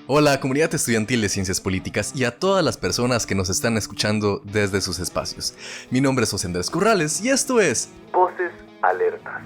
Hola, comunidad estudiantil de Ciencias Políticas y a todas las personas que nos están escuchando desde sus espacios. Mi nombre es José Andrés Corrales y esto es Voces Alertas.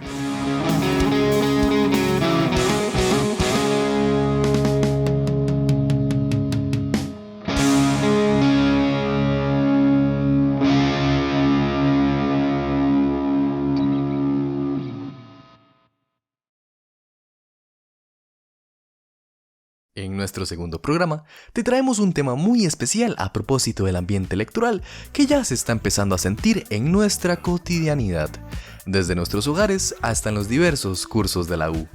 En nuestro segundo programa, te traemos un tema muy especial a propósito del ambiente electoral que ya se está empezando a sentir en nuestra cotidianidad, desde nuestros hogares hasta en los diversos cursos de la U.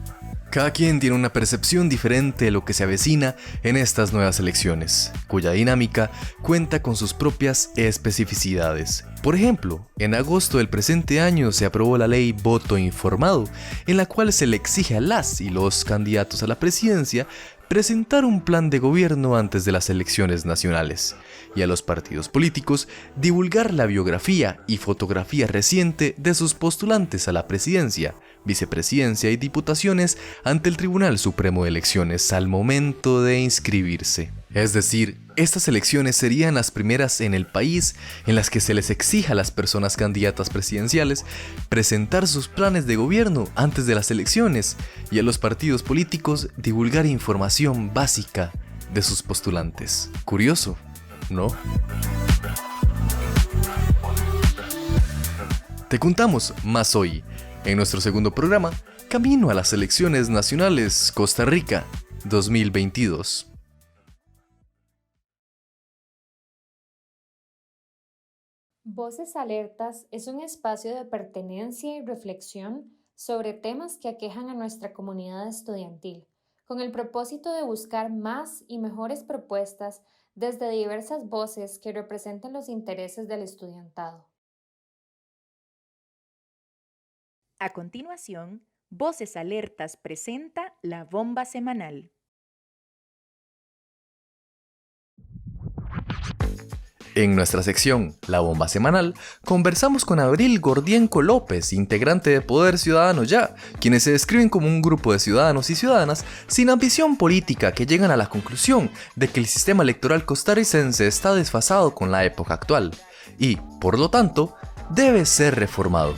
Cada quien tiene una percepción diferente de lo que se avecina en estas nuevas elecciones, cuya dinámica cuenta con sus propias especificidades. Por ejemplo, en agosto del presente año se aprobó la ley Voto Informado, en la cual se le exige a las y los candidatos a la presidencia presentar un plan de gobierno antes de las elecciones nacionales, y a los partidos políticos divulgar la biografía y fotografía reciente de sus postulantes a la presidencia, vicepresidencia y diputaciones ante el Tribunal Supremo de Elecciones al momento de inscribirse. Es decir, estas elecciones serían las primeras en el país en las que se les exija a las personas candidatas presidenciales presentar sus planes de gobierno antes de las elecciones y a los partidos políticos divulgar información básica de sus postulantes. Curioso, ¿no? Te contamos más hoy, en nuestro segundo programa, Camino a las Elecciones Nacionales Costa Rica 2022. Voces Alertas es un espacio de pertenencia y reflexión sobre temas que aquejan a nuestra comunidad estudiantil, con el propósito de buscar más y mejores propuestas desde diversas voces que representen los intereses del estudiantado. A continuación, Voces Alertas presenta La Bomba Semanal. En nuestra sección La Bomba Semanal, conversamos con Abril Gordienco López, integrante de Poder Ciudadano Ya, quienes se describen como un grupo de ciudadanos y ciudadanas sin ambición política que llegan a la conclusión de que el sistema electoral costarricense está desfasado con la época actual y, por lo tanto, debe ser reformado.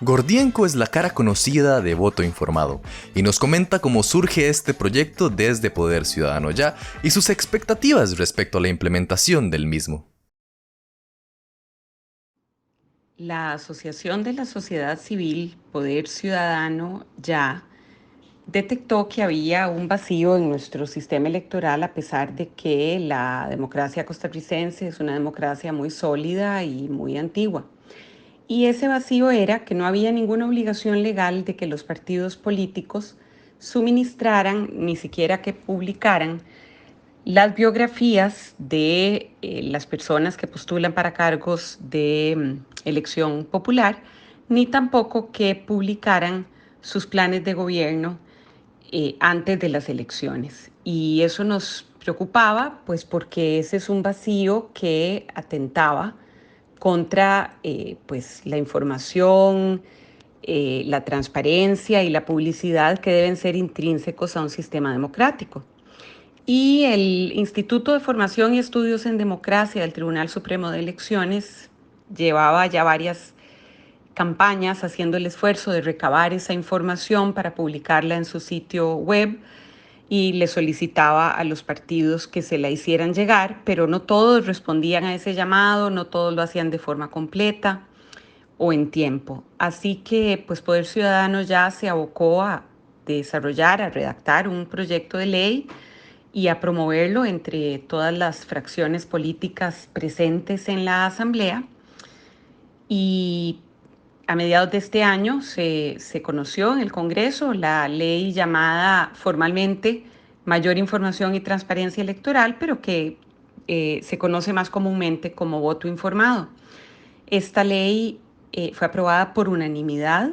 Gordienco es la cara conocida de Voto Informado y nos comenta cómo surge este proyecto desde Poder Ciudadano Ya y sus expectativas respecto a la implementación del mismo. La Asociación de la Sociedad Civil Poder Ciudadano Ya detectó que había un vacío en nuestro sistema electoral a pesar de que la democracia costarricense es una democracia muy sólida y muy antigua. Y ese vacío era que no había ninguna obligación legal de que los partidos políticos suministraran, ni siquiera que publicaran, las biografías de las personas que postulan para cargos de elección popular, ni tampoco que publicaran sus planes de gobierno antes de las elecciones. Y eso nos preocupaba, pues porque ese es un vacío que atentaba contra pues, la información, la transparencia y la publicidad que deben ser intrínsecos a un sistema democrático. Y el Instituto de Formación y Estudios en Democracia del Tribunal Supremo de Elecciones llevaba ya varias campañas haciendo el esfuerzo de recabar esa información para publicarla en su sitio web y le solicitaba a los partidos que se la hicieran llegar, pero no todos respondían a ese llamado, no todos lo hacían de forma completa o en tiempo. Así que pues Poder Ciudadano ya se abocó a desarrollar, a redactar un proyecto de ley y a promoverlo entre todas las fracciones políticas presentes en la Asamblea. Y a mediados de este año se conoció en el Congreso la ley llamada formalmente Mayor Información y Transparencia Electoral, pero que se conoce más comúnmente como Voto Informado. Esta ley fue aprobada por unanimidad,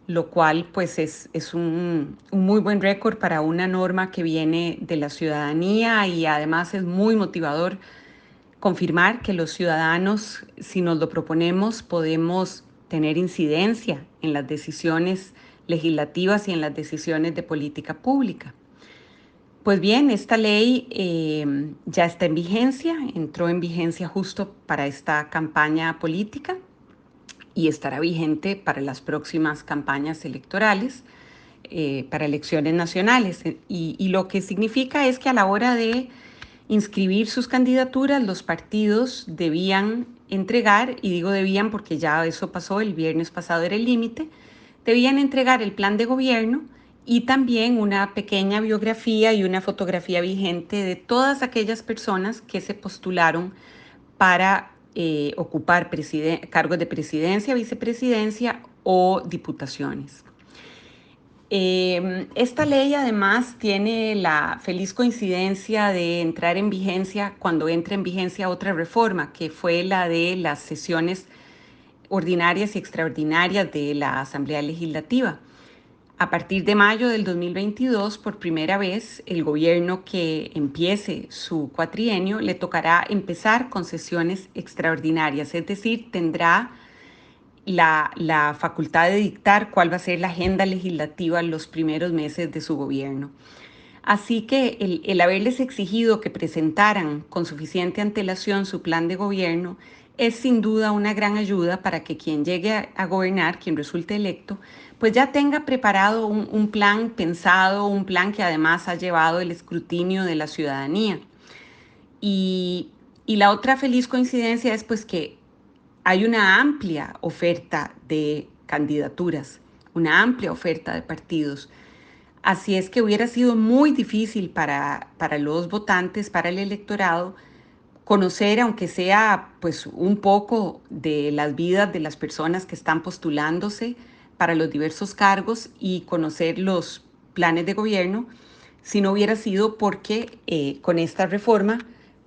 lo cual pues es un muy buen récord para una norma que viene de la ciudadanía y además es muy motivador confirmar que los ciudadanos, si nos lo proponemos, podemos tener incidencia en las decisiones legislativas y en las decisiones de política pública. Pues bien, esta ley ya está en vigencia, entró en vigencia justo para esta campaña política y estará vigente para las próximas campañas electorales, para elecciones nacionales. Y lo que significa es que a la hora de inscribir sus candidaturas, los partidos debían entregar, y digo debían porque ya eso pasó, el viernes pasado era el límite, debían entregar el plan de gobierno y también una pequeña biografía y una fotografía vigente de todas aquellas personas que se postularon para ocupar cargos de presidencia, vicepresidencia o diputaciones. Esta ley además tiene la feliz coincidencia de entrar en vigencia cuando entra en vigencia otra reforma, que fue la de las sesiones ordinarias y extraordinarias de la Asamblea Legislativa. A partir de mayo del 2022, por primera vez, el gobierno que empiece su cuatrienio le tocará empezar con sesiones extraordinarias, es decir, tendrá la facultad de dictar cuál va a ser la agenda legislativa en los primeros meses de su gobierno. Así que el haberles exigido que presentaran con suficiente antelación su plan de gobierno es sin duda una gran ayuda para que quien llegue a gobernar, quien resulte electo, pues ya tenga preparado un plan pensado, un plan que además ha llevado el escrutinio de la ciudadanía. Y la otra feliz coincidencia es pues que hay una amplia oferta de candidaturas, una amplia oferta de partidos. Así es que hubiera sido muy difícil para los votantes, para el electorado, conocer, aunque sea pues un poco de las vidas de las personas que están postulándose para los diversos cargos y conocer los planes de gobierno, si no hubiera sido porque con esta reforma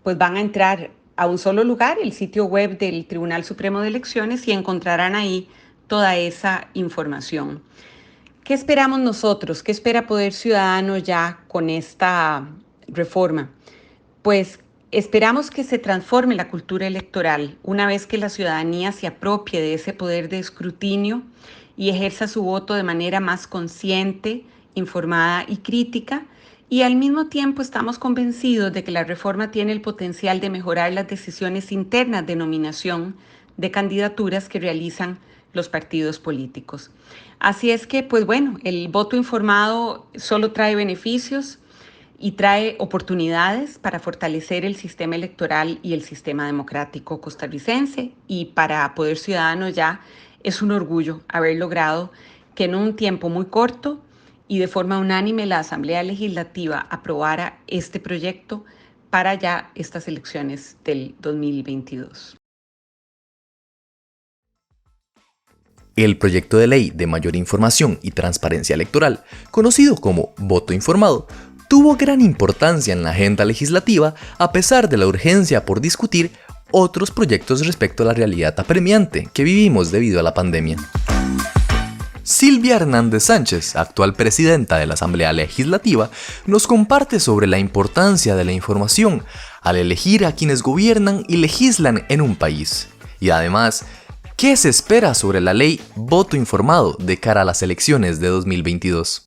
pues van a entrar a un solo lugar, el sitio web del Tribunal Supremo de Elecciones, y encontrarán ahí toda esa información. ¿Qué esperamos nosotros? ¿Qué espera Poder Ciudadano ya con esta reforma? Pues esperamos que se transforme la cultura electoral una vez que la ciudadanía se apropie de ese poder de escrutinio y ejerza su voto de manera más consciente, informada y crítica. Y al mismo tiempo estamos convencidos de que la reforma tiene el potencial de mejorar las decisiones internas de nominación de candidaturas que realizan los partidos políticos. Así es que, pues bueno, el voto informado solo trae beneficios y trae oportunidades para fortalecer el sistema electoral y el sistema democrático costarricense. Y para Poder Ciudadano ya es un orgullo haber logrado que en un tiempo muy corto y de forma unánime la Asamblea Legislativa aprobara este proyecto para ya estas elecciones del 2022. El proyecto de ley de mayor información y transparencia electoral, conocido como voto informado, tuvo gran importancia en la agenda legislativa a pesar de la urgencia por discutir otros proyectos respecto a la realidad apremiante que vivimos debido a la pandemia. Silvia Hernández Sánchez, actual presidenta de la Asamblea Legislativa, nos comparte sobre la importancia de la información al elegir a quienes gobiernan y legislan en un país. Y además, ¿qué se espera sobre la ley Voto Informado de cara a las elecciones de 2022?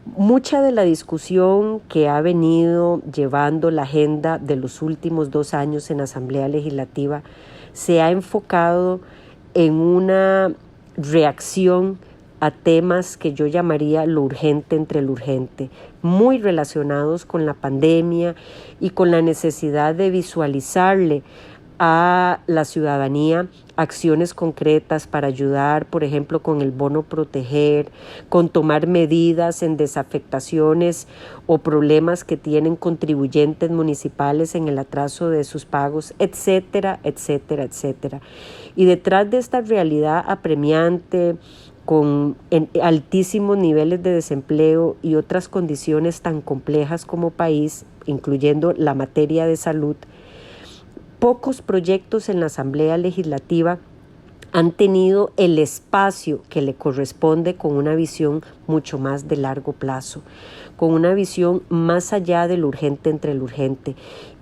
Mucha de la discusión que ha venido llevando la agenda de los últimos 2 años en la Asamblea Legislativa se ha enfocado en una reacción a temas que yo llamaría lo urgente entre lo urgente, muy relacionados con la pandemia y con la necesidad de visualizarle a la ciudadanía acciones concretas para ayudar, por ejemplo, con el bono proteger, con tomar medidas en desafectaciones o problemas que tienen contribuyentes municipales en el atraso de sus pagos, etcétera, etcétera, etcétera. Y detrás de esta realidad apremiante, con altísimos niveles de desempleo y otras condiciones tan complejas como país, incluyendo la materia de salud, pocos proyectos en la Asamblea Legislativa han tenido el espacio que le corresponde con una visión mucho más de largo plazo, con una visión más allá de lo urgente entre lo urgente.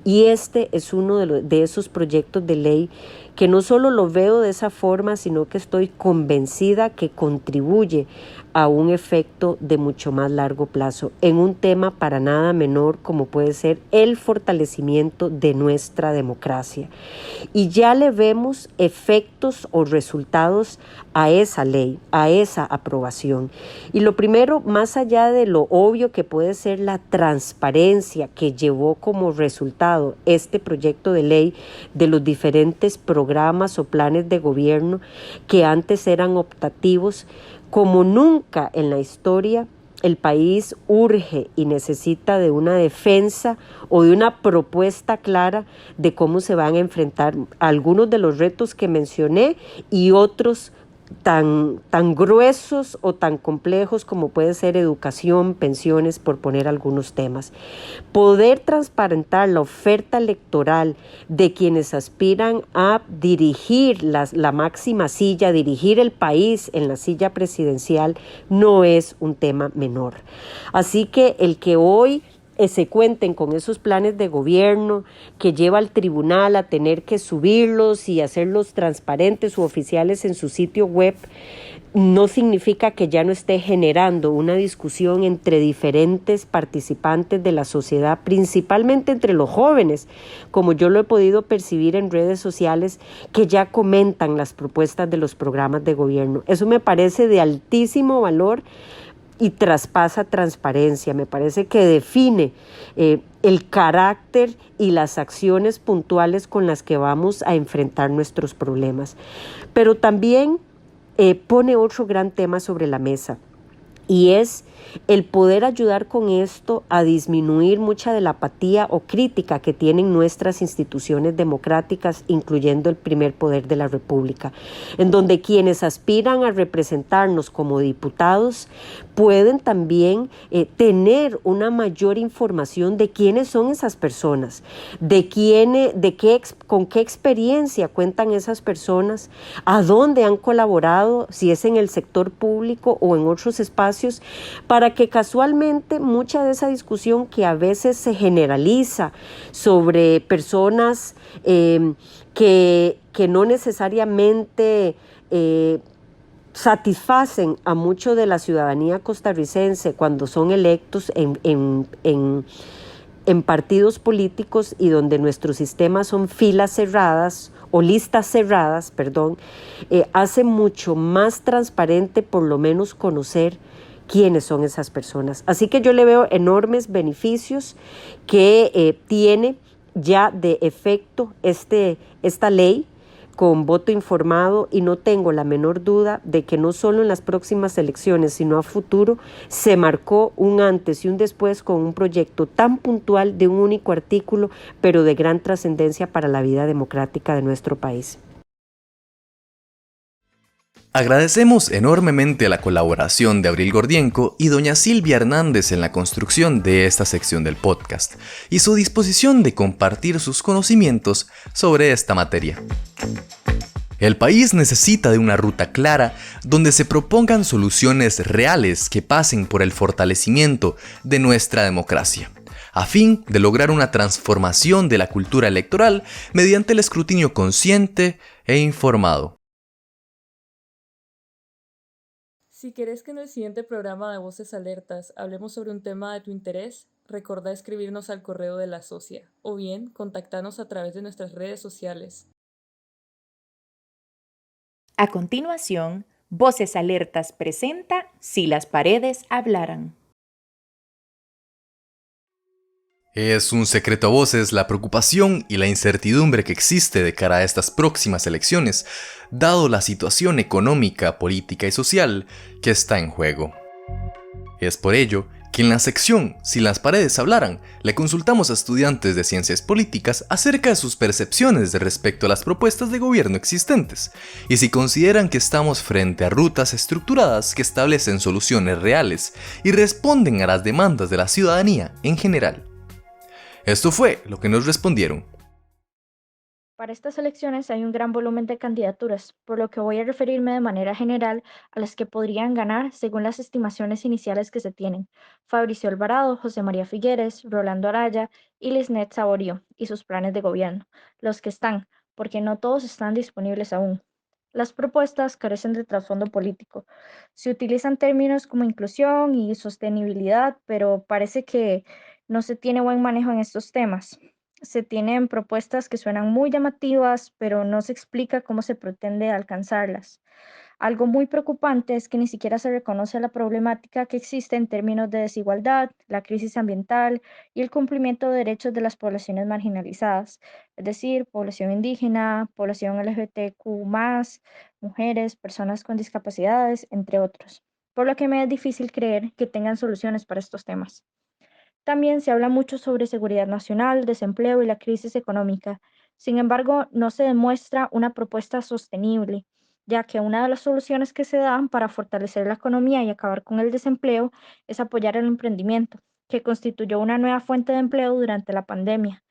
Y este es uno de esos proyectos de ley que no solo lo veo de esa forma, sino que estoy convencida que contribuye a un efecto de mucho más largo plazo en un tema para nada menor como puede ser el fortalecimiento de nuestra democracia. Y ya le vemos efectos o resultados a esa ley, a esa aprobación. Y lo primero, más allá de lo obvio que puede ser la transparencia que llevó como resultado este proyecto de ley de los diferentes programas o planes de gobierno que antes eran optativos, como nunca en la historia, el país urge y necesita de una defensa o de una propuesta clara de cómo se van a enfrentar algunos de los retos que mencioné y otros tan gruesos o tan complejos como puede ser educación, pensiones, por poner algunos temas. Poder transparentar la oferta electoral de quienes aspiran a dirigir la máxima silla, dirigir el país en la silla presidencial, no es un tema menor. Así que el que hoy se cuenten con esos planes de gobierno que lleva al tribunal a tener que subirlos y hacerlos transparentes u oficiales en su sitio web, no significa que ya no esté generando una discusión entre diferentes participantes de la sociedad, principalmente entre los jóvenes, como yo lo he podido percibir en redes sociales, que ya comentan las propuestas de los programas de gobierno. Eso me parece de altísimo valor y traspasa transparencia. Me parece que define el carácter y las acciones puntuales con las que vamos a enfrentar nuestros problemas. Pero también pone otro gran tema sobre la mesa, y es el poder ayudar con esto a disminuir mucha de la apatía o crítica que tienen nuestras instituciones democráticas, incluyendo el primer poder de la República, en donde quienes aspiran a representarnos como diputados pueden también tener una mayor información de quiénes son esas personas, con qué experiencia cuentan esas personas, a dónde han colaborado, si es en el sector público o en otros espacios, para que casualmente mucha de esa discusión que a veces se generaliza sobre personas que no necesariamente satisfacen a mucho de la ciudadanía costarricense cuando son electos en partidos políticos y donde nuestros sistemas son filas cerradas o listas cerradas, hace mucho más transparente por lo menos conocer quiénes son esas personas. Así que yo le veo enormes beneficios que tiene ya de efecto esta ley con voto informado, y no tengo la menor duda de que no solo en las próximas elecciones, sino a futuro, se marcó un antes y un después con un proyecto tan puntual de un único artículo, pero de gran trascendencia para la vida democrática de nuestro país. Agradecemos enormemente la colaboración de Abril Gordienco y doña Silvia Hernández en la construcción de esta sección del podcast y su disposición de compartir sus conocimientos sobre esta materia. El país necesita de una ruta clara donde se propongan soluciones reales que pasen por el fortalecimiento de nuestra democracia, a fin de lograr una transformación de la cultura electoral mediante el escrutinio consciente e informado. Si querés que en el siguiente programa de Voces Alertas hablemos sobre un tema de tu interés, recordá escribirnos al correo de la Socia o bien contactarnos a través de nuestras redes sociales. A continuación, Voces Alertas presenta Si las paredes hablaran. Es un secreto a voces la preocupación y la incertidumbre que existe de cara a estas próximas elecciones, dado la situación económica, política y social que está en juego. Es por ello que en la sección Si las paredes hablaran, le consultamos a estudiantes de ciencias políticas acerca de sus percepciones de respecto a las propuestas de gobierno existentes, y si consideran que estamos frente a rutas estructuradas que establecen soluciones reales y responden a las demandas de la ciudadanía en general. Esto fue lo que nos respondieron. Para estas elecciones hay un gran volumen de candidaturas, por lo que voy a referirme de manera general a las que podrían ganar según las estimaciones iniciales que se tienen. Fabricio Alvarado, José María Figueres, Rolando Araya y Lisnet Saborío y sus planes de gobierno, los que están, porque no todos están disponibles aún. Las propuestas carecen de trasfondo político. Se utilizan términos como inclusión y sostenibilidad, pero parece que no se tiene buen manejo en estos temas. Se tienen propuestas que suenan muy llamativas, pero no se explica cómo se pretende alcanzarlas. Algo muy preocupante es que ni siquiera se reconoce la problemática que existe en términos de desigualdad, la crisis ambiental y el cumplimiento de derechos de las poblaciones marginalizadas, es decir, población indígena, población LGBTQ+, mujeres, personas con discapacidades, entre otros. Por lo que me es difícil creer que tengan soluciones para estos temas. También se habla mucho sobre seguridad nacional, desempleo y la crisis económica. Sin embargo, no se demuestra una propuesta sostenible, ya que una de las soluciones que se dan para fortalecer la economía y acabar con el desempleo es apoyar el emprendimiento, que constituyó una nueva fuente de empleo durante la pandemia.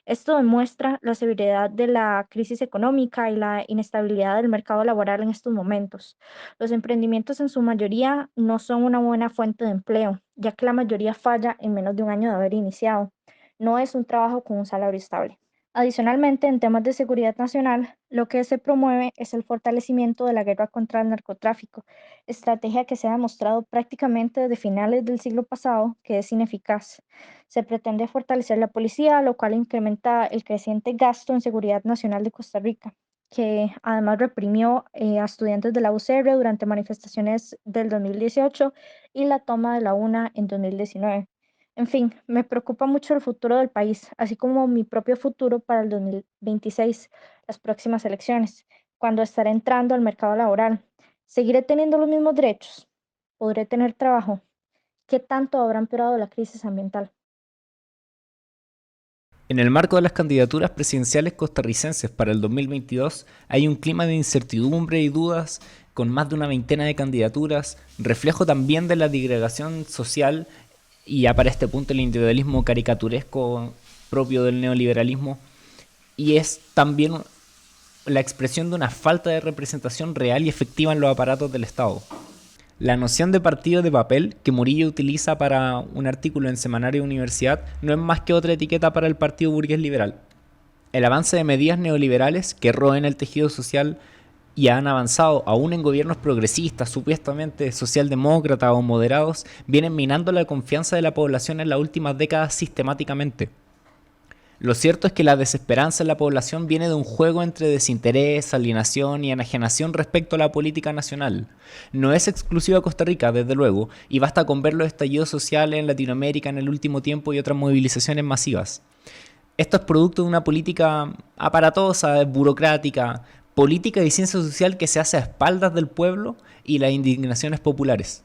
Esto demuestra la severidad de la crisis económica y la inestabilidad del mercado laboral en estos momentos. Los emprendimientos en su mayoría no son una buena fuente de empleo, ya que la mayoría falla en menos de un año de haber iniciado. No es un trabajo con un salario estable. Adicionalmente, en temas de seguridad nacional, lo que se promueve es el fortalecimiento de la guerra contra el narcotráfico, estrategia que se ha demostrado prácticamente desde finales del siglo pasado que es ineficaz. Se pretende fortalecer la policía, lo cual incrementa el creciente gasto en seguridad nacional de Costa Rica, que además reprimió a estudiantes de la UCR durante manifestaciones del 2018 y la toma de la UNA en 2019. En fin, me preocupa mucho el futuro del país, así como mi propio futuro para el 2026, las próximas elecciones, cuando estaré entrando al mercado laboral. ¿Seguiré teniendo los mismos derechos? ¿Podré tener trabajo? ¿Qué tanto habrá empeorado la crisis ambiental? En el marco de las candidaturas presidenciales costarricenses para el 2022 hay un clima de incertidumbre y dudas con más de una veintena de candidaturas, reflejo también de la disgregación social y ya para este punto el individualismo caricaturesco propio del neoliberalismo, y es también la expresión de una falta de representación real y efectiva en los aparatos del Estado. La noción de partido de papel que Murillo utiliza para un artículo en Semanario Universidad no es más que otra etiqueta para el partido burgués liberal. El avance de medidas neoliberales que roen el tejido social y han avanzado aún en gobiernos progresistas, supuestamente socialdemócratas o moderados, vienen minando la confianza de la población en las últimas décadas sistemáticamente. Lo cierto es que la desesperanza en la población viene de un juego entre desinterés, alienación y enajenación respecto a la política nacional. No es exclusiva de Costa Rica, desde luego, y basta con ver los estallidos sociales en Latinoamérica en el último tiempo y otras movilizaciones masivas. Esto es producto de una política aparatosa, burocrática, política y ciencia social que se hace a espaldas del pueblo y las indignaciones populares.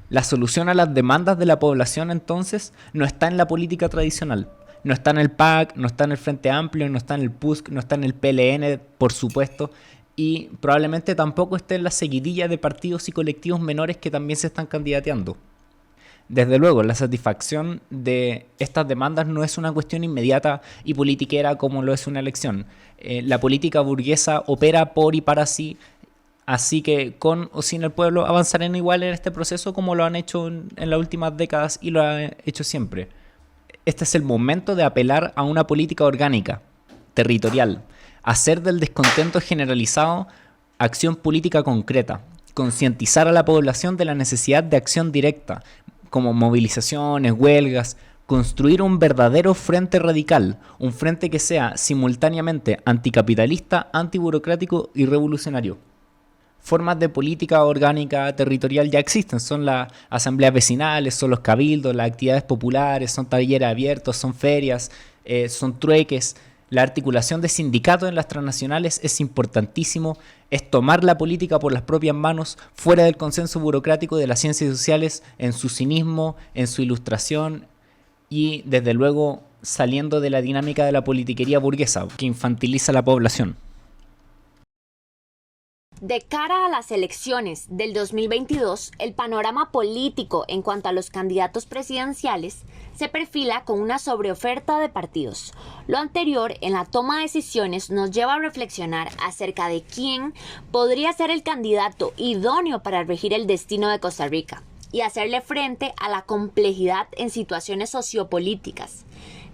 La solución a las demandas de la población entonces no está en la política tradicional. No está en el PAC, no está en el Frente Amplio, no está en el PUSC, no está en el PLN, por supuesto, y probablemente tampoco esté en la seguidilla de partidos y colectivos menores que también se están candidateando. Desde luego, la satisfacción de estas demandas no es una cuestión inmediata y politiquera como lo es una elección. La política burguesa opera por y para sí, así que con o sin el pueblo avanzarán igual en este proceso como lo han hecho en las últimas décadas y lo han hecho siempre. Este es el momento de apelar a una política orgánica, territorial, hacer del descontento generalizado acción política concreta, concientizar a la población de la necesidad de acción directa, como movilizaciones, huelgas, construir un verdadero frente radical, un frente que sea simultáneamente anticapitalista, antiburocrático y revolucionario. Formas de política orgánica territorial ya existen, son las asambleas vecinales, son los cabildos, las actividades populares, son talleres abiertos, son ferias, son trueques. La articulación de sindicatos en las transnacionales es importantísimo, es tomar la política por las propias manos, fuera del consenso burocrático de las ciencias sociales, en su cinismo, en su ilustración y desde luego saliendo de la dinámica de la politiquería burguesa que infantiliza a la población. De cara a las elecciones del 2022, el panorama político en cuanto a los candidatos presidenciales se perfila con una sobreoferta de partidos. Lo anterior en la toma de decisiones nos lleva a reflexionar acerca de quién podría ser el candidato idóneo para regir el destino de Costa Rica y hacerle frente a la complejidad en situaciones sociopolíticas,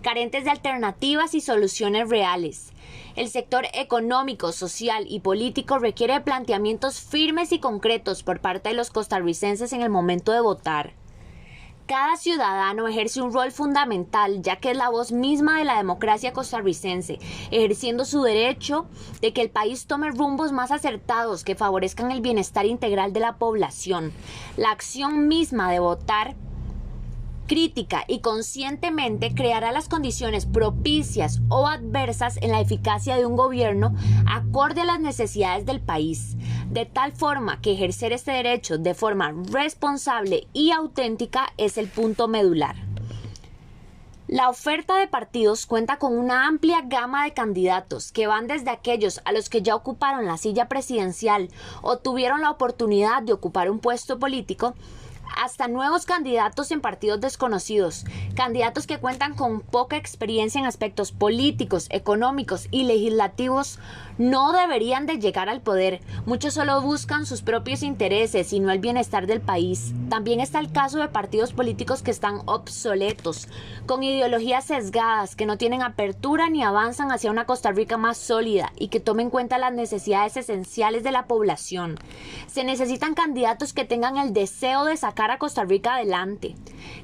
carentes de alternativas y soluciones reales. El sector económico, social y político requiere planteamientos firmes y concretos por parte de los costarricenses en el momento de votar. Cada ciudadano ejerce un rol fundamental, ya que es la voz misma de la democracia costarricense, ejerciendo su derecho de que el país tome rumbos más acertados que favorezcan el bienestar integral de la población. La acción misma de votar crítica y conscientemente creará las condiciones propicias o adversas en la eficacia de un gobierno acorde a las necesidades del país, de tal forma que ejercer este derecho de forma responsable y auténtica es el punto medular. La oferta de partidos cuenta con una amplia gama de candidatos que van desde aquellos a los que ya ocuparon la silla presidencial o tuvieron la oportunidad de ocupar un puesto político, hasta nuevos candidatos en partidos desconocidos, candidatos que cuentan con poca experiencia en aspectos políticos, económicos y legislativos, no deberían de llegar al poder. Muchos solo buscan sus propios intereses y no el bienestar del país. También está el caso de partidos políticos que están obsoletos, con ideologías sesgadas, que no tienen apertura ni avanzan hacia una Costa Rica más sólida y que tomen en cuenta las necesidades esenciales de la población. Se necesitan candidatos que tengan el deseo de sacar a Costa Rica adelante,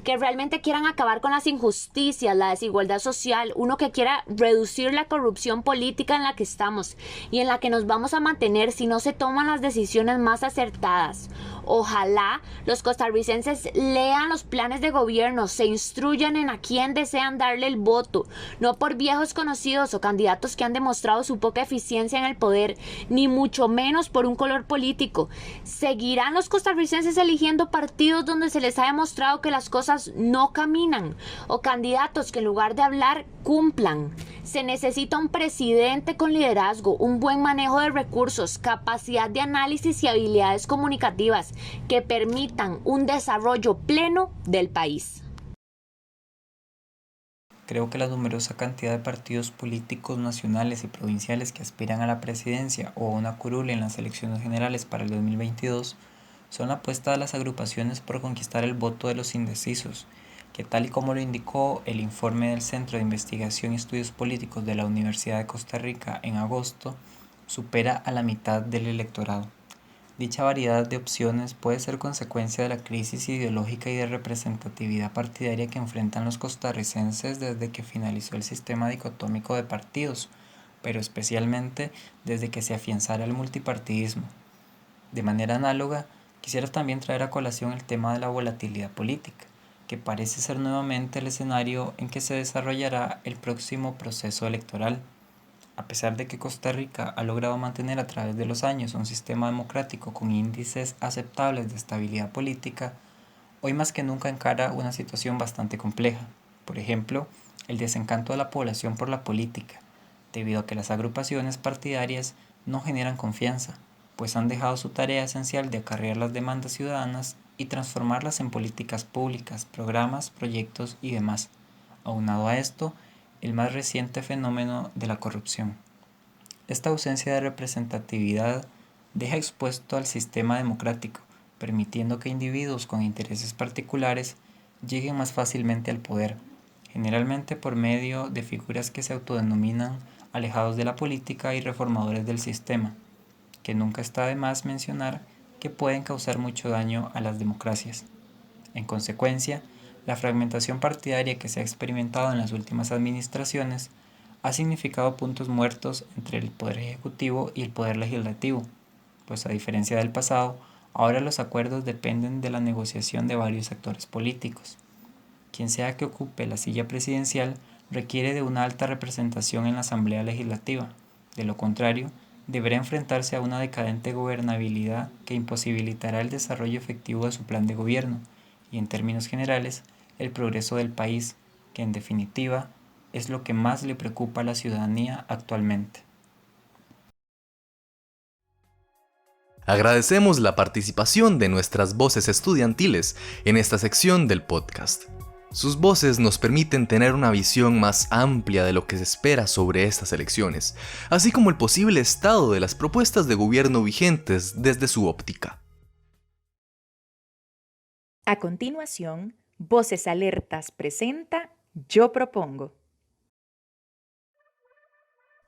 que realmente quieran acabar con las injusticias, la desigualdad social, uno que quiera reducir la corrupción política en la que estamos y en la que nos vamos a mantener si no se toman las decisiones más acertadas. Ojalá los costarricenses lean los planes de gobierno, se instruyan en a quién desean darle el voto, no por viejos conocidos o candidatos que han demostrado su poca eficiencia en el poder, ni mucho menos por un color político. ¿Seguirán los costarricenses eligiendo partidos donde se les ha demostrado que las cosas no caminan, o candidatos que en lugar de hablar cumplan? Se necesita un presidente con liderazgo, un buen manejo de recursos, capacidad de análisis y habilidades comunicativas que permitan un desarrollo pleno del país. Creo que la numerosa cantidad de partidos políticos nacionales y provinciales que aspiran a la presidencia o a una curul en las elecciones generales para el 2022 son la apuesta de las agrupaciones por conquistar el voto de los indecisos, que tal y como lo indicó el informe del Centro de Investigación y Estudios Políticos de la Universidad de Costa Rica en agosto, supera a la mitad del electorado. Dicha variedad de opciones puede ser consecuencia de la crisis ideológica y de representatividad partidaria que enfrentan los costarricenses desde que finalizó el sistema dicotómico de partidos, pero especialmente desde que se afianzara el multipartidismo. De manera análoga, quisiera también traer a colación el tema de la volatilidad política, que parece ser nuevamente el escenario en que se desarrollará el próximo proceso electoral. A pesar de que Costa Rica ha logrado mantener a través de los años un sistema democrático con índices aceptables de estabilidad política, hoy más que nunca encara una situación bastante compleja. Por ejemplo, el desencanto de la población por la política, debido a que las agrupaciones partidarias no generan confianza, pues han dejado su tarea esencial de acarrear las demandas ciudadanas y transformarlas en políticas públicas, programas, proyectos y demás. Aunado a esto, el más reciente fenómeno de la corrupción. Esta ausencia de representatividad deja expuesto al sistema democrático, permitiendo que individuos con intereses particulares lleguen más fácilmente al poder, generalmente por medio de figuras que se autodenominan alejados de la política y reformadores del sistema, que nunca está de más mencionar que pueden causar mucho daño a las democracias. En consecuencia, la fragmentación partidaria que se ha experimentado en las últimas administraciones ha significado puntos muertos entre el poder ejecutivo y el poder legislativo, pues a diferencia del pasado, ahora los acuerdos dependen de la negociación de varios actores políticos. Quien sea que ocupe la silla presidencial requiere de una alta representación en la Asamblea Legislativa. De lo contrario, deberá enfrentarse a una decadente gobernabilidad que imposibilitará el desarrollo efectivo de su plan de gobierno y, en términos generales, el progreso del país, que en definitiva es lo que más le preocupa a la ciudadanía actualmente. Agradecemos la participación de nuestras voces estudiantiles en esta sección del podcast. Sus voces nos permiten tener una visión más amplia de lo que se espera sobre estas elecciones, así como el posible estado de las propuestas de gobierno vigentes desde su óptica. A continuación, Voces Alertas presenta Yo Propongo.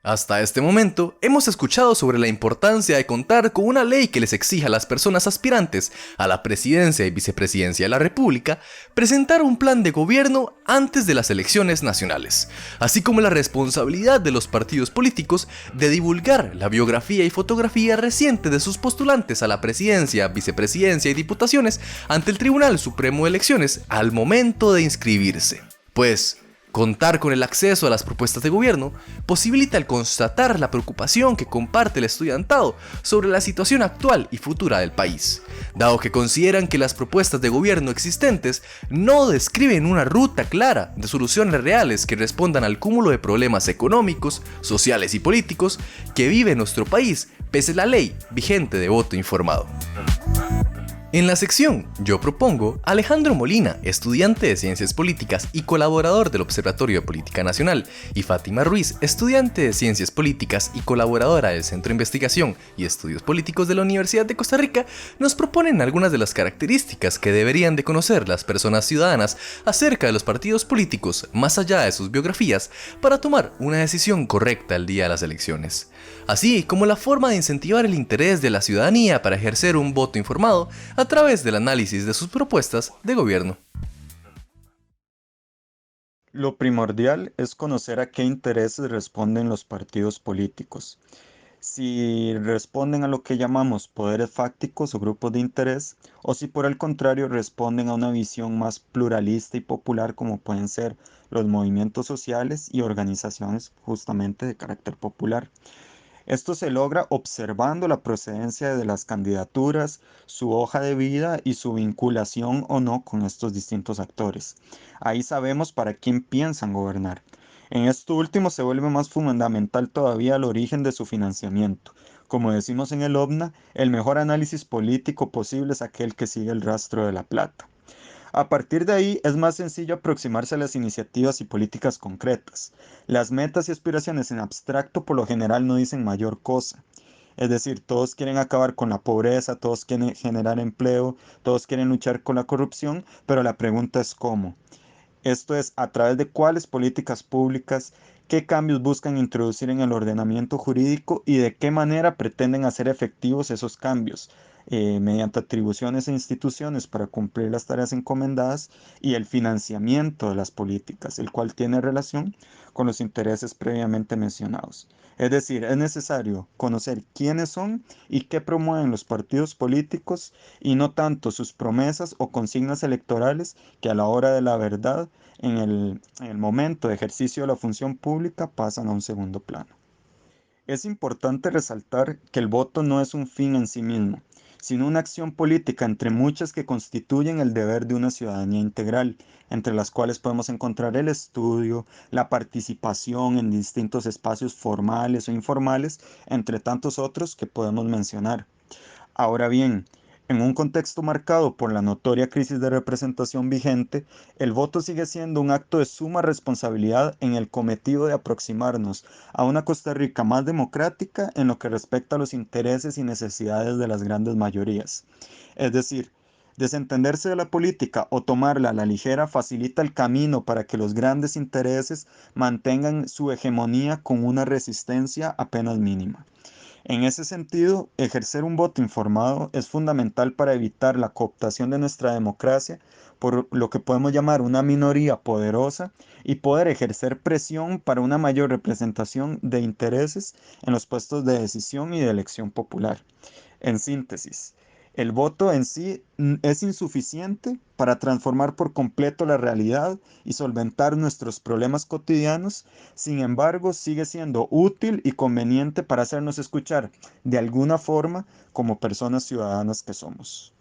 Hasta este momento, hemos escuchado sobre la importancia de contar con una ley que les exija a las personas aspirantes a la presidencia y vicepresidencia de la República presentar un plan de gobierno antes de las elecciones nacionales, así como la responsabilidad de los partidos políticos de divulgar la biografía y fotografía reciente de sus postulantes a la presidencia, vicepresidencia y diputaciones ante el Tribunal Supremo de Elecciones al momento de inscribirse. Pues, contar con el acceso a las propuestas de gobierno posibilita el constatar la preocupación que comparte el estudiantado sobre la situación actual y futura del país, dado que consideran que las propuestas de gobierno existentes no describen una ruta clara de soluciones reales que respondan al cúmulo de problemas económicos, sociales y políticos que vive nuestro país pese a la ley vigente de voto informado. En la sección Yo Propongo, Alejandro Molina, estudiante de Ciencias Políticas y colaborador del Observatorio de Política Nacional, y Fátima Ruiz, estudiante de Ciencias Políticas y colaboradora del Centro de Investigación y Estudios Políticos de la Universidad de Costa Rica, nos proponen algunas de las características que deberían de conocer las personas ciudadanas acerca de los partidos políticos, más allá de sus biografías, para tomar una decisión correcta el día de las elecciones, así como la forma de incentivar el interés de la ciudadanía para ejercer un voto informado a través del análisis de sus propuestas de gobierno. Lo primordial es conocer a qué intereses responden los partidos políticos. Si responden a lo que llamamos poderes fácticos o grupos de interés, o si por el contrario responden a una visión más pluralista y popular como pueden ser los movimientos sociales y organizaciones justamente de carácter popular. Esto se logra observando la procedencia de las candidaturas, su hoja de vida y su vinculación o no con estos distintos actores. Ahí sabemos para quién piensan gobernar. En esto último se vuelve más fundamental todavía el origen de su financiamiento. Como decimos en el OVNA, el mejor análisis político posible es aquel que sigue el rastro de la plata. A partir de ahí es más sencillo aproximarse a las iniciativas y políticas concretas. Las metas y aspiraciones en abstracto por lo general no dicen mayor cosa. Es decir, todos quieren acabar con la pobreza, todos quieren generar empleo, todos quieren luchar con la corrupción, pero la pregunta es ¿cómo? Esto es, ¿a través de cuáles políticas públicas? ¿Qué cambios buscan introducir en el ordenamiento jurídico y de qué manera pretenden hacer efectivos esos cambios? Mediante atribuciones e instituciones para cumplir las tareas encomendadas y el financiamiento de las políticas, el cual tiene relación con los intereses previamente mencionados. Es decir, es necesario conocer quiénes son y qué promueven los partidos políticos y no tanto sus promesas o consignas electorales que a la hora de la verdad, en el momento de ejercicio de la función pública, pasan a un segundo plano. Es importante resaltar que el voto no es un fin en sí mismo, sino una acción política entre muchas que constituyen el deber de una ciudadanía integral, entre las cuales podemos encontrar el estudio, la participación en distintos espacios formales o informales, entre tantos otros que podemos mencionar. Ahora bien, en un contexto marcado por la notoria crisis de representación vigente, el voto sigue siendo un acto de suma responsabilidad en el cometido de aproximarnos a una Costa Rica más democrática en lo que respecta a los intereses y necesidades de las grandes mayorías. Es decir, desentenderse de la política o tomarla a la ligera facilita el camino para que los grandes intereses mantengan su hegemonía con una resistencia apenas mínima. En ese sentido, ejercer un voto informado es fundamental para evitar la cooptación de nuestra democracia por lo que podemos llamar una minoría poderosa y poder ejercer presión para una mayor representación de intereses en los puestos de decisión y de elección popular. En síntesis, el voto en sí es insuficiente para transformar por completo la realidad y solventar nuestros problemas cotidianos. Sin embargo, sigue siendo útil y conveniente para hacernos escuchar de alguna forma como personas ciudadanas que somos.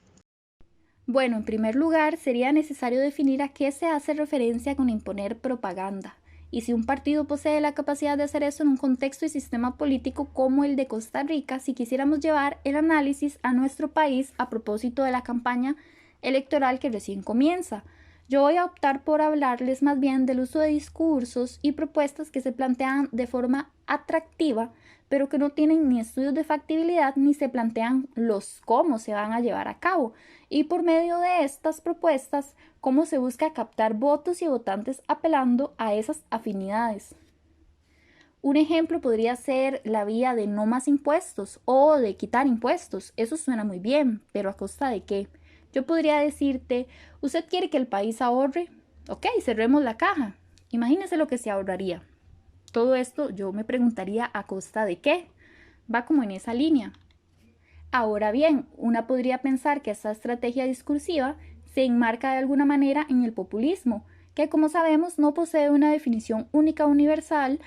Bueno, en primer lugar, sería necesario definir a qué se hace referencia con imponer propaganda y si un partido posee la capacidad de hacer eso en un contexto y sistema político como el de Costa Rica, si quisiéramos llevar el análisis a nuestro país a propósito de la campaña electoral que recién comienza. Yo voy a optar por hablarles más bien del uso de discursos y propuestas que se plantean de forma atractiva, pero que no tienen ni estudios de factibilidad ni se plantean los cómo se van a llevar a cabo. Y por medio de estas propuestas, cómo se busca captar votos y votantes apelando a esas afinidades. Un ejemplo podría ser la vía de no más impuestos o de quitar impuestos. Eso suena muy bien, pero ¿a costa de qué? Yo podría decirte, ¿usted quiere que el país ahorre? Ok, cerremos la caja. Imagínese lo que se ahorraría. Todo esto yo me preguntaría ¿a costa de qué? Va como en esa línea. Ahora bien, una podría pensar que esta estrategia discursiva se enmarca de alguna manera en el populismo, que como sabemos no posee una definición única universal,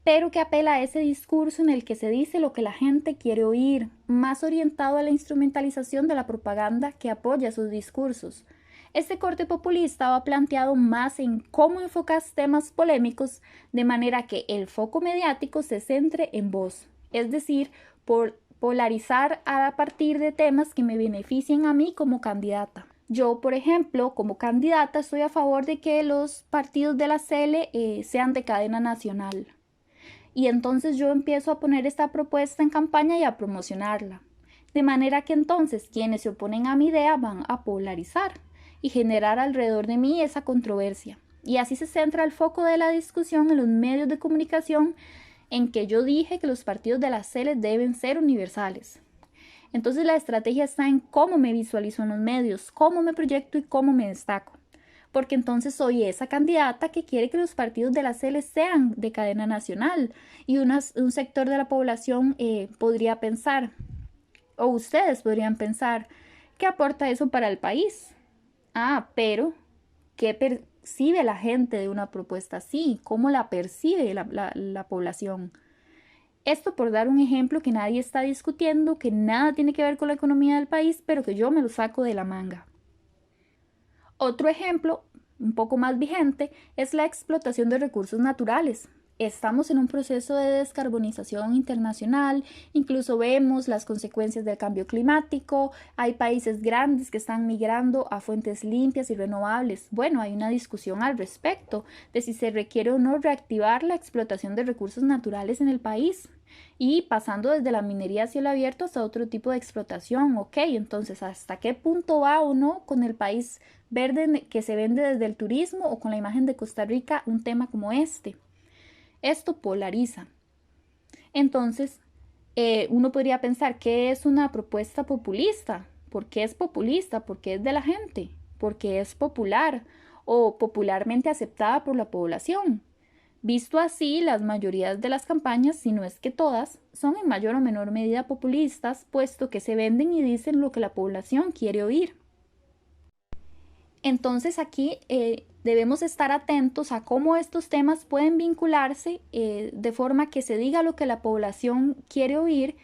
pero que apela a ese discurso en el que se dice lo que la gente quiere oír, más orientado a la instrumentalización de la propaganda que apoya sus discursos. Este corte populista va planteado más en cómo enfocas temas polémicos de manera que el foco mediático se centre en vos, es decir, por polarizar a partir de temas que me beneficien a mí como candidata. Yo, por ejemplo, como candidata estoy a favor de que los partidos de la CL sean de cadena nacional. Y entonces yo empiezo a poner esta propuesta en campaña y a promocionarla. De manera que entonces quienes se oponen a mi idea van a polarizar y generar alrededor de mí esa controversia. Y así se centra el foco de la discusión en los medios de comunicación en que yo dije que los partidos de la CL deben ser universales. Entonces la estrategia está en cómo me visualizo en los medios, cómo me proyecto y cómo me destaco. Porque entonces soy esa candidata que quiere que los partidos de la CL sean de cadena nacional y un sector de la población podría pensar, o ustedes podrían pensar, ¿qué aporta eso para el país? Pero ¿qué percibe la gente de una propuesta así? ¿Cómo la percibe la población? Esto por dar un ejemplo que nadie está discutiendo, que nada tiene que ver con la economía del país, pero que yo me lo saco de la manga. Otro ejemplo, un poco más vigente, es la explotación de recursos naturales. Estamos en un proceso de descarbonización internacional, incluso vemos las consecuencias del cambio climático, hay países grandes que están migrando a fuentes limpias y renovables. Bueno, hay una discusión al respecto de si se requiere o no reactivar la explotación de recursos naturales en el país y pasando desde la minería a cielo abierto hasta otro tipo de explotación. Ok, entonces, ¿hasta qué punto va o no con el país verde que se vende desde el turismo o con la imagen de Costa Rica un tema como este? Esto polariza. Entonces, uno podría pensar que es una propuesta populista. ¿Por qué es populista? Porque es de la gente, porque es popular o popularmente aceptada por la población. Visto así, las mayorías de las campañas, si no es que todas, son en mayor o menor medida populistas, puesto que se venden y dicen lo que la población quiere oír. Entonces aquí debemos estar atentos a cómo estos temas pueden vincularse de forma que se diga lo que la población quiere oír,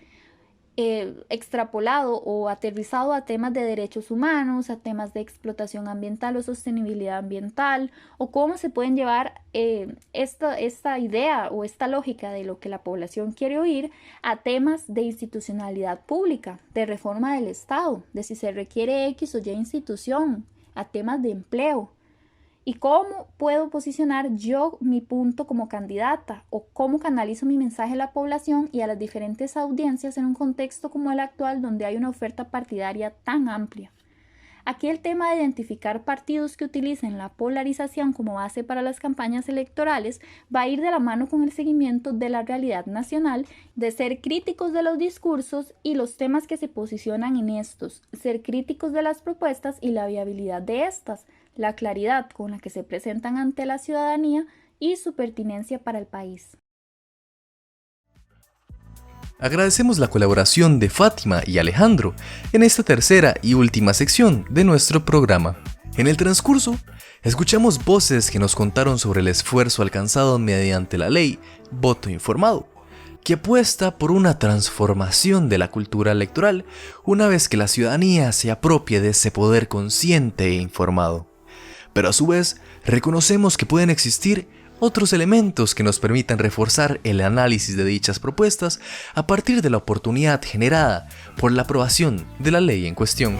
extrapolado o aterrizado a temas de derechos humanos, a temas de explotación ambiental o sostenibilidad ambiental, o cómo se pueden llevar esta idea o esta lógica de lo que la población quiere oír a temas de institucionalidad pública, de reforma del Estado, de si se requiere X o Y institución, a temas de empleo. ¿Y cómo puedo posicionar yo mi punto como candidata? ¿O cómo canalizo mi mensaje a la población y a las diferentes audiencias en un contexto como el actual donde hay una oferta partidaria tan amplia? Aquí el tema de identificar partidos que utilicen la polarización como base para las campañas electorales va a ir de la mano con el seguimiento de la realidad nacional, de ser críticos de los discursos y los temas que se posicionan en estos, ser críticos de las propuestas y la viabilidad de estas, la claridad con la que se presentan ante la ciudadanía y su pertinencia para el país. Agradecemos la colaboración de Fátima y Alejandro en esta tercera y última sección de nuestro programa. En el transcurso, escuchamos voces que nos contaron sobre el esfuerzo alcanzado mediante la ley Voto Informado, que apuesta por una transformación de la cultura electoral una vez que la ciudadanía se apropie de ese poder consciente e informado. Pero a su vez, reconocemos que pueden existir otros elementos que nos permitan reforzar el análisis de dichas propuestas a partir de la oportunidad generada por la aprobación de la ley en cuestión.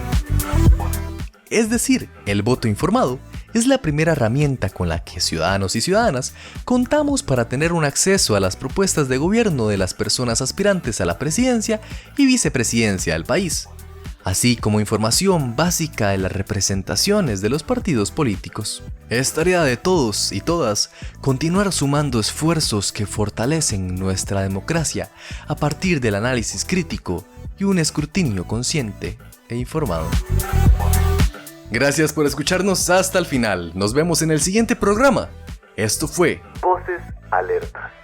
Es decir, el voto informado es la primera herramienta con la que ciudadanos y ciudadanas contamos para tener un acceso a las propuestas de gobierno de las personas aspirantes a la presidencia y vicepresidencia del país, así como información básica de las representaciones de los partidos políticos. Es tarea de todos y todas continuar sumando esfuerzos que fortalecen nuestra democracia a partir del análisis crítico y un escrutinio consciente e informado. Gracias por escucharnos hasta el final. Nos vemos en el siguiente programa. Esto fue Voces Alertas.